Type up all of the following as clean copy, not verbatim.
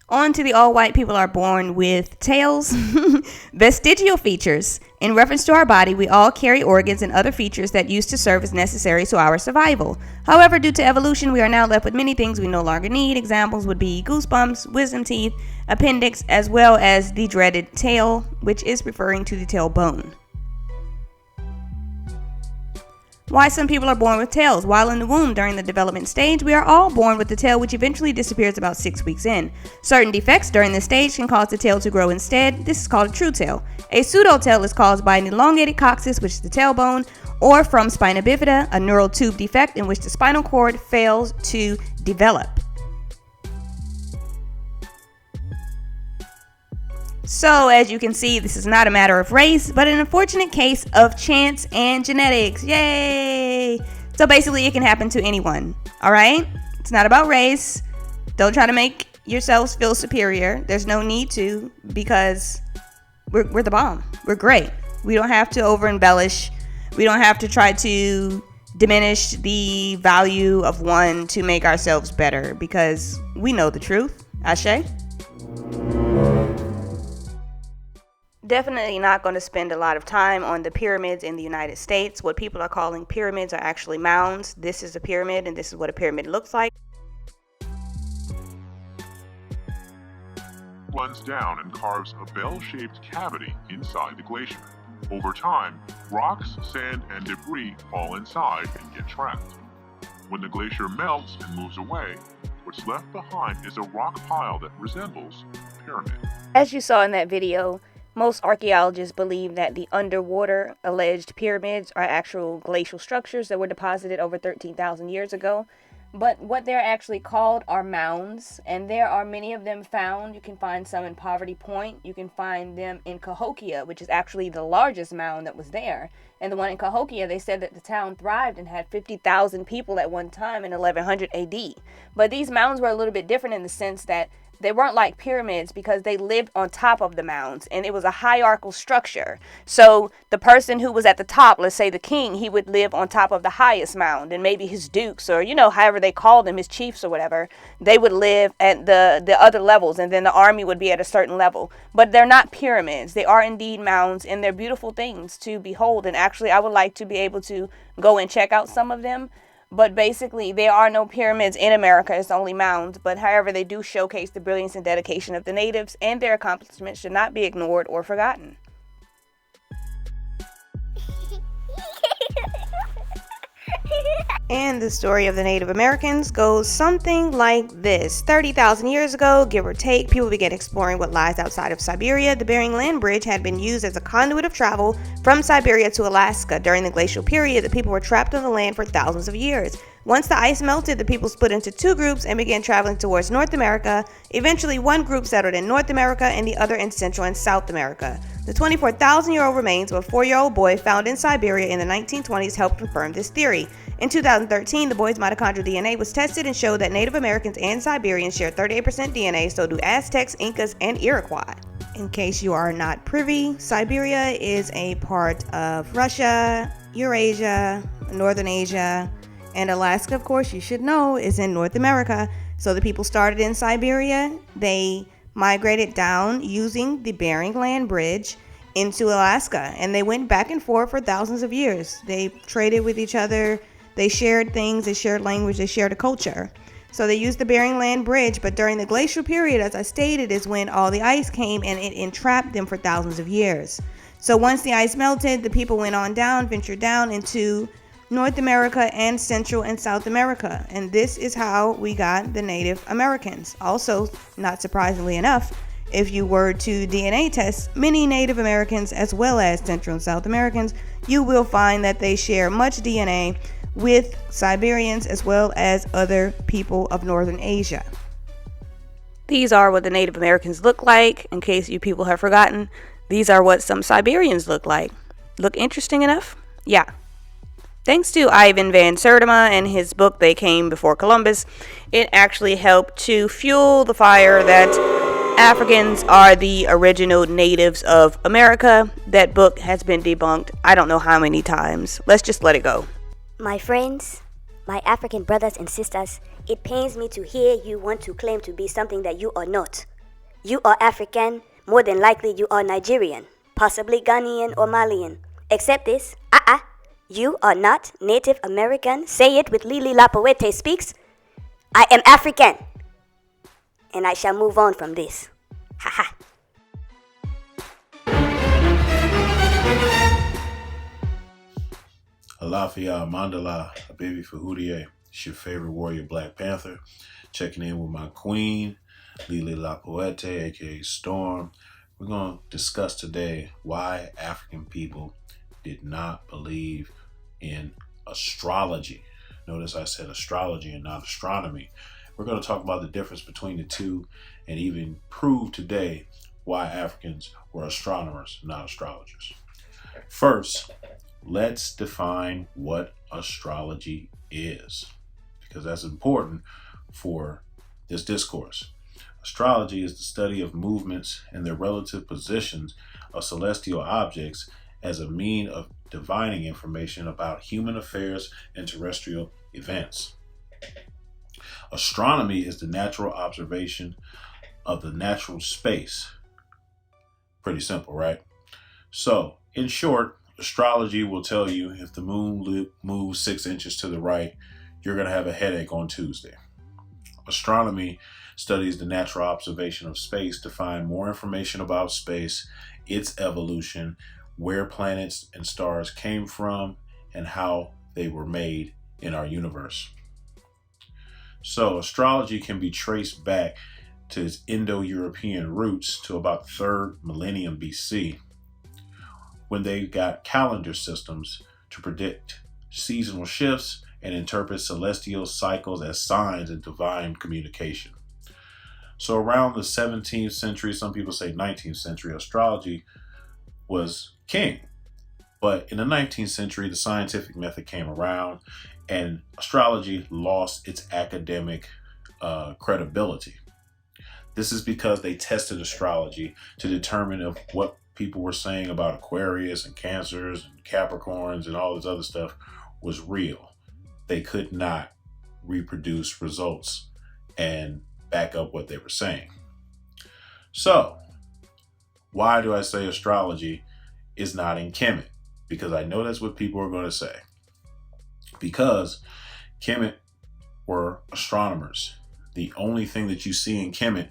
On to the all white people are born with tails. Vestigial features. In reference to our body, we all carry organs and other features that used to serve as necessary to our survival. However, due to evolution, we are now left with many things we no longer need. Examples would be goosebumps, wisdom teeth, appendix, as well as the dreaded tail, which is referring to the tailbone. Why some people are born with tails. While in the womb during the development stage, we are all born with the tail, which eventually disappears about 6 weeks in. Certain defects during this stage can cause the tail to grow instead. This is called a true tail. A pseudo tail is caused by an elongated coccyx, which is the tailbone, or from spina bifida, a neural tube defect in which the spinal cord fails to develop. So, as you can see, this is not a matter of race, but an unfortunate case of chance and genetics. Yay! So basically, it can happen to anyone. All right? It's not about race. Don't try to make yourselves feel superior. There's no need to, because we're the bomb. We're great. We don't have to over embellish. We don't have to try to diminish the value of one to make ourselves better, because we know the truth. Ashe? Definitely not going to spend a lot of time on the pyramids in the United States. What people are calling pyramids are actually mounds. This is a pyramid, and this is what a pyramid looks like. Runs down and carves a bell-shaped cavity inside the glacier. Over time, rocks, sand, and debris fall inside and get trapped. When the glacier melts and moves away, what's left behind is a rock pile that resembles a pyramid. As you saw in that video, most archaeologists believe that the underwater alleged pyramids are actual glacial structures that were deposited over 13,000 years ago. But what they're actually called are mounds, and there are many of them found. You can find some in Poverty Point. You can find them in Cahokia, which is actually the largest mound that was there. And the one in Cahokia, they said that the town thrived and had 50,000 people at one time in 1100 AD. But these mounds were a little bit different in the sense that they weren't like pyramids because they lived on top of the mounds, and it was a hierarchical structure. So the person who was at the top, let's say the king, he would live on top of the highest mound, and maybe his dukes, or however they called them, his chiefs or whatever, they would live at the other levels, and then the army would be at a certain level. But they're not pyramids. They are indeed mounds, and they're beautiful things to behold. And actually, I would like to be able to go and check out some of them. But basically, there are no pyramids in America. It's only mounds. But however, they do showcase the brilliance and dedication of the natives, and their accomplishments should not be ignored or forgotten. And the story of the Native Americans goes something like this. 30,000 years ago, give or take, people began exploring what lies outside of Siberia. The Bering Land Bridge had been used as a conduit of travel from Siberia to Alaska. During the glacial period, the people were trapped on the land for thousands of years. Once the ice melted, the people split into two groups and began traveling towards North America. Eventually, one group settled in North America and the other in Central and South America. The 24,000-year-old remains of a 4-year-old boy found in Siberia in the 1920s helped confirm this theory. In 2013, the boy's mitochondrial DNA was tested and showed that Native Americans and Siberians share 38% DNA, so do Aztecs, Incas, and Iroquois. In case you are not privy, Siberia is a part of Russia, Eurasia, Northern Asia, and Alaska, of course, you should know, is in North America. So the people started in Siberia. They migrated down using the Bering Land Bridge into Alaska, and they went back and forth for thousands of years. They traded with each other. They shared things. They shared language. They shared a culture. So they used the Bering Land Bridge, but during the glacial period, as I stated, is when all the ice came and it entrapped them for thousands of years. So once the ice melted, the people went on down, ventured down into North America and Central and South America. And this is how we got the Native Americans. Also, not surprisingly enough, if you were to DNA test many Native Americans as well as Central and South Americans, you will find that they share much DNA with Siberians as well as other people of Northern Asia. These are what the Native Americans look like. In case you people have forgotten, these are what some Siberians look like. Look interesting enough? Yeah. Thanks to Ivan van Sertima and his book, They Came Before Columbus, it actually helped to fuel the fire that Africans are the original natives of America. That book has been debunked I don't know how many times. Let's just let it go. My friends, My African brothers and sisters, it pains me to hear you want to claim to be something that you are not. You are African, more than likely you are Nigerian, possibly Ghanaian or Malian. Except this, you are not Native American. Say it with Lili Lapoete speaks. I am African. And I shall move on from this. Ha. Alafia Mandala, a baby for Houdier. It's your favorite warrior, Blak Panther. Checking in with my queen, Lili Lapoete, aka Storm. We're going to discuss today why African people did not believe in astrology. Notice I said astrology and not astronomy. We're going to talk about the difference between the two and even prove today why Africans were astronomers, not astrologers. First, let's define what astrology is, because that's important for this discourse. Astrology is the study of movements and their relative positions of celestial objects as a mean of divining information about human affairs and terrestrial events. Astronomy is the natural observation of the natural space. Pretty simple, right? So, in short, astrology will tell you if the moon moves 6 inches to the right, you're going to have a headache on Tuesday. Astronomy studies the natural observation of space to find more information about space, its evolution, where planets and stars came from, and how they were made in our universe. So astrology can be traced back to its Indo-European roots to about the 3rd millennium BC, when they got calendar systems to predict seasonal shifts and interpret celestial cycles as signs and divine communication. So around the 17th century, some people say 19th century, astrology was king. But in the 19th century, the scientific method came around and astrology lost its academic credibility. This is because they tested astrology to determine if what people were saying about Aquarius and Cancers and Capricorns and all this other stuff was real. They could not reproduce results and back up what they were saying. So, why do I say astrology is not in Kemet? Because I know that's what people are going to say. Because Kemet were astronomers. The only thing that you see in Kemet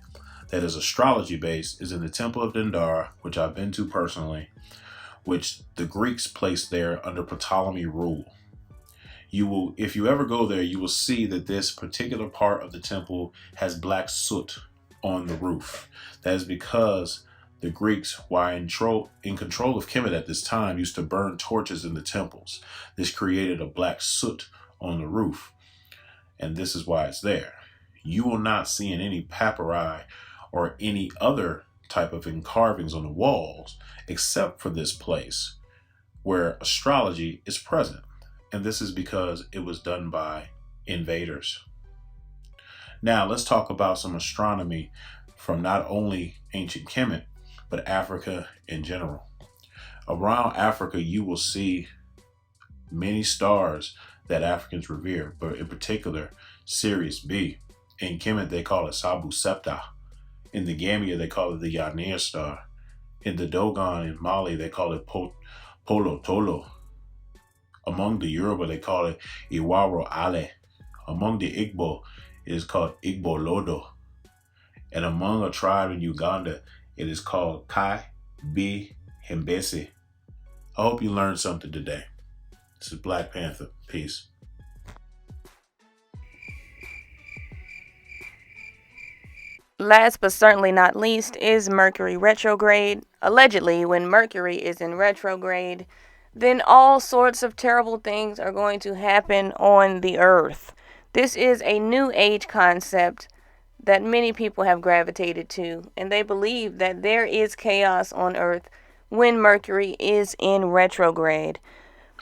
that is astrology based is in the Temple of Dendara, which I've been to personally, which the Greeks placed there under Ptolemy rule. If you ever go there, you will see that this particular part of the temple has black soot on the roof. That is because the Greeks, while in control of Kemet at this time, used to burn torches in the temples. This created a black soot on the roof, and this is why it's there. You will not see in any papyri or any other type of carvings on the walls, except for this place where astrology is present. And this is because it was done by invaders. Now let's talk about some astronomy from not only ancient Kemet, but Africa in general. Around Africa, you will see many stars that Africans revere, but in particular, Sirius B. In Kemet, they call it Sabu Septa. In the Gambia, they call it the Yanir star. In the Dogon in Mali, they call it Polo Tolo. Among the Yoruba, they call it Iwaro Ale. Among the Igbo, it is called Igbo Lodo. And among a tribe in Uganda, it is called Kai B Hembesi. I hope you learned something today. This is Blak Panther. Peace. Last but certainly not least is Mercury Retrograde. Allegedly, when Mercury is in retrograde, then all sorts of terrible things are going to happen on the earth. This is a new age concept that many people have gravitated to, and they believe that there is chaos on earth when Mercury is in retrograde.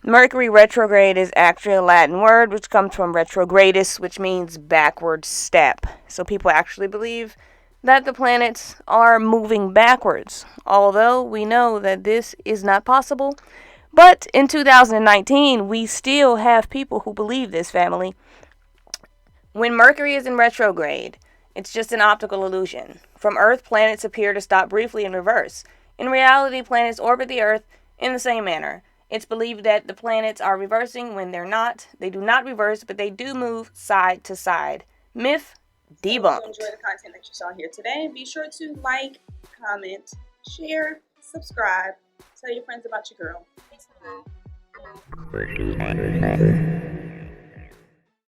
Mercury retrograde is actually a Latin word which comes from retrogradus, which means backward step. So people actually believe that the planets are moving backwards, although we know that this is not possible. But in 2019, we still have people who believe this, family. When Mercury is in retrograde, it's just an optical illusion. From Earth, planets appear to stop briefly in reverse. In reality, planets orbit the Earth in the same manner. It's believed that the planets are reversing when they're not. They do not reverse, but they do move side to side. Myth debunked. If you enjoyed the content that you saw here today, be sure to like, comment, share, subscribe, tell your friends about your girl. Thanks a lot.